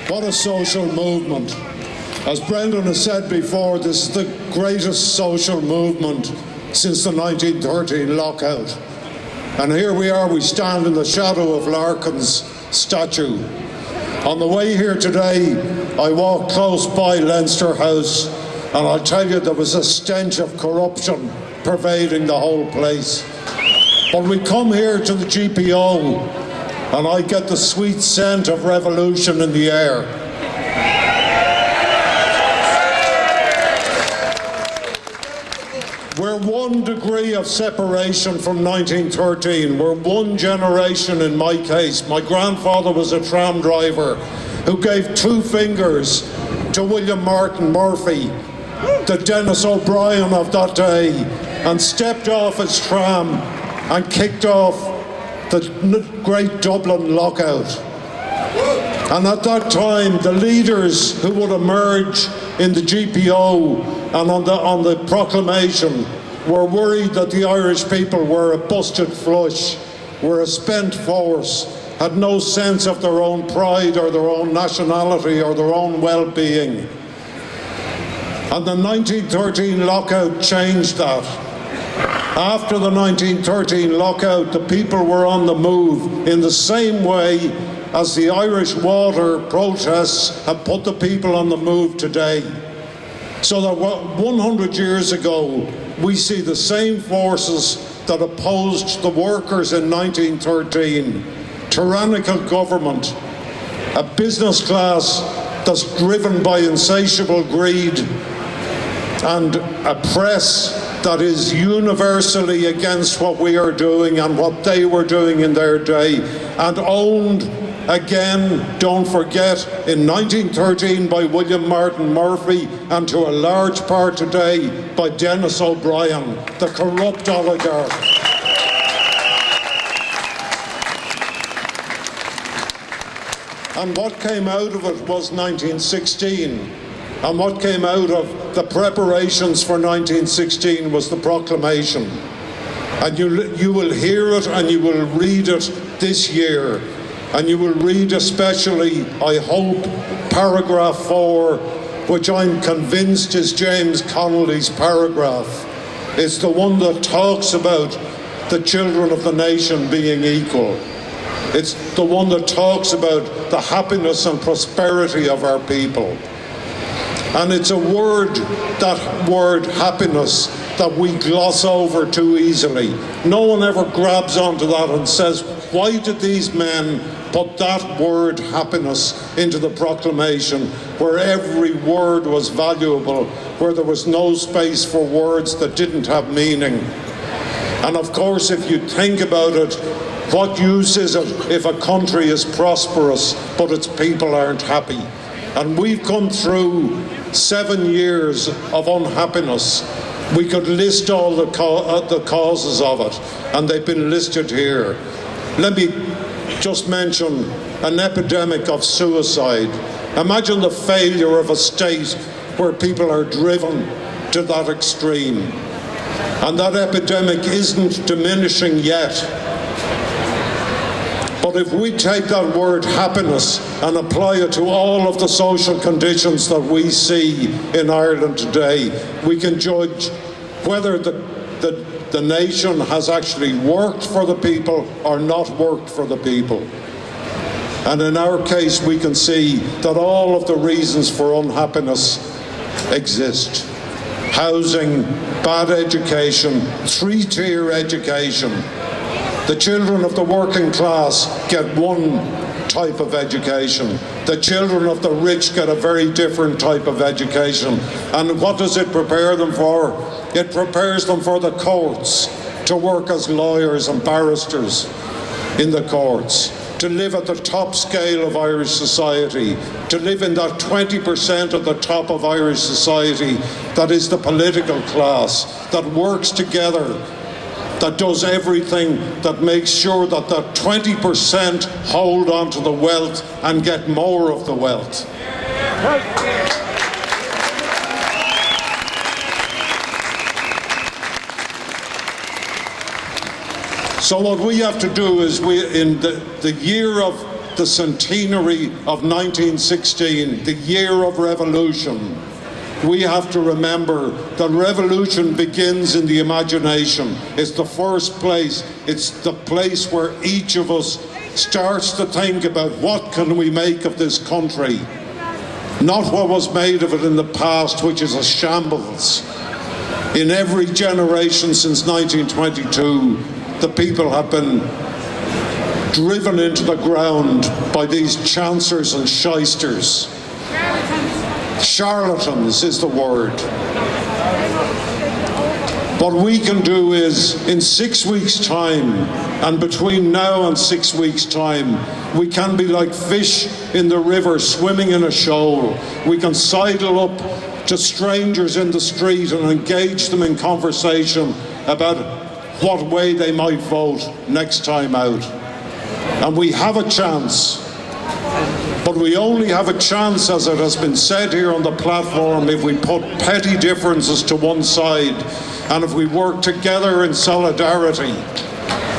What a social movement. As Brendan has said before, this is the greatest social movement since the 1913 lockout. And here we are, we stand in the shadow of Larkin's statue. On the way here today, I walked close by Leinster House, and I'll tell you there was a stench of corruption pervading the whole place. But we come here to the GPO, and I get the sweet scent of revolution in the air. We're 1 degree of separation from 1913. We're one generation in my case. My grandfather was a tram driver who gave 2 fingers to William Martin Murphy, the Dennis O'Brien of that day, and stepped off his tram and kicked off the great Dublin lockout. And at that time, the leaders who would emerge in the GPO and on the proclamation were worried that the Irish people were a busted flush, were a spent force, had no sense of their own pride or their own nationality or their own well-being. And the 1913 lockout changed that. After the 1913 lockout, the people were on the move in the same way as the Irish water protests have put the people on the move today. So that 100 years ago, we see the same forces that opposed the workers in 1913, tyrannical government, a business class that's driven by insatiable greed, and a press that is universally against what we are doing and what they were doing in their day, and owned again, don't forget, in 1913 by William Martin Murphy, and to a large part today by Dennis O'Brien, the corrupt oligarch. And what came out of it was 1916. And what came out of the preparations for 1916 was the proclamation. And you will hear it and you will read it this year. And you will read especially, I hope, paragraph 4, which I'm convinced is James Connolly's paragraph. It's the one that talks about the children of the nation being equal. It's the one that talks about the happiness and prosperity of our people. And it's a word, that word happiness, that we gloss over too easily. No one ever grabs onto that and says, why did these men put that word happiness into the proclamation, where every word was valuable, where there was no space for words that didn't have meaning? And of course, if you think about it, what use is it if a country is prosperous but its people aren't happy? And we've come through 7 years of unhappiness. We could list all the causes of it, and they've been listed here. Let me just mention an epidemic of suicide. Imagine the failure of a state where people are driven to that extreme. And that epidemic isn't diminishing yet. But if we take that word happiness and apply it to all of the social conditions that we see in Ireland today, we can judge whether the nation has actually worked for the people or not worked for the people. And in our case, we can see that all of the reasons for unhappiness exist. Housing, bad education, 3-tier education. The children of the working class get one type of education. The children of the rich get a very different type of education. And what does it prepare them for? It prepares them for the courts, to work as lawyers and barristers in the courts, to live at the top scale of Irish society, to live in that 20% at the top of Irish society that is the political class, that works together, that does everything, that makes sure that that 20% hold on to the wealth and get more of the wealth. So what we have to do is, in the year of the centenary of 1916, the year of revolution, we have to remember that revolution begins in the imagination. It's the first place, it's the place where each of us starts to think about what can we make of this country. Not what was made of it in the past, which is a shambles. In every generation since 1922, the people have been driven into the ground by these chancers and shysters. Charlatans is the word. What we can do is, in 6 weeks' time, and between now and 6 weeks' time, we can be like fish in the river swimming in a shoal. We can sidle up to strangers in the street and engage them in conversation about what way they might vote next time out. And we have a chance. But we only have a chance, as it has been said here on the platform, if we put petty differences to one side and if we work together in solidarity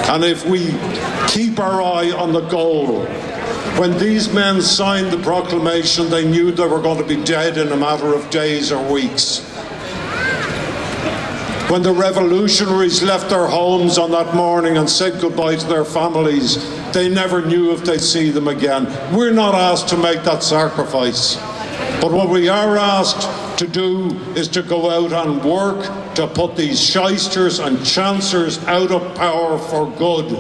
and if we keep our eye on the goal. When these men signed the proclamation, they knew they were going to be dead in a matter of days or weeks. When the revolutionaries left their homes on that morning and said goodbye to their families, they never knew if they'd see them again. We're not asked to make that sacrifice. But what we are asked to do is to go out and work to put these shysters and chancers out of power for good.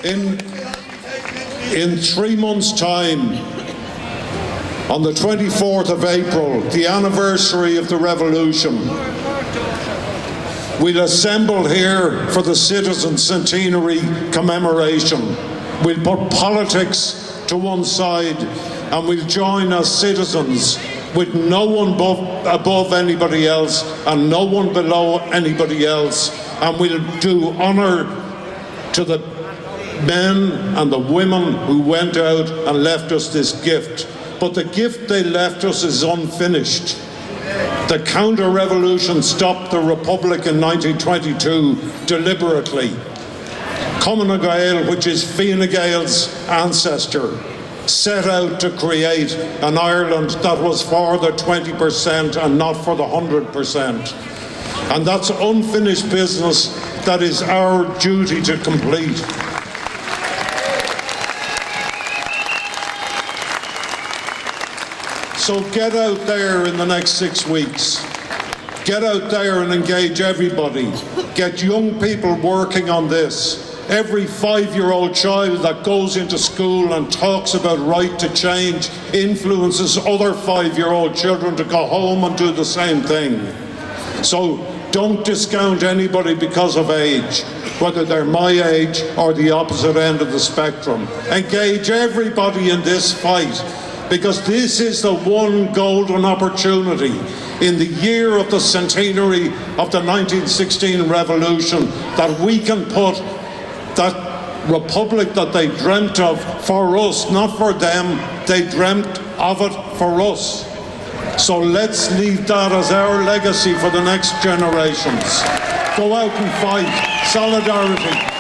And in 3 months' time, on the 24th of April, the anniversary of the revolution, we'll assemble here for the Citizen Centenary commemoration. We'll put politics to one side and we'll join as citizens with no one above anybody else and no one below anybody else. And we'll do honour to the men and the women who went out and left us this gift. But the gift they left us is unfinished. The counter-revolution stopped the Republic in 1922 deliberately. Cumann Gael, which is Fine Gael's ancestor, set out to create an Ireland that was for the 20% and not for the 100%. And that's unfinished business that is our duty to complete. So get out there in the next 6 weeks. Get out there and engage everybody. Get young people working on this. Every 5-year-old child that goes into school and talks about right to change influences other 5-year-old children to go home and do the same thing. So don't discount anybody because of age, whether they're my age or the opposite end of the spectrum. Engage everybody in this fight, because this is the one golden opportunity in the year of the centenary of the 1916 revolution that we can put that republic that they dreamt of for us, not for them. They dreamt of it for us. So let's leave that as our legacy for the next generations. Go out and fight. Solidarity.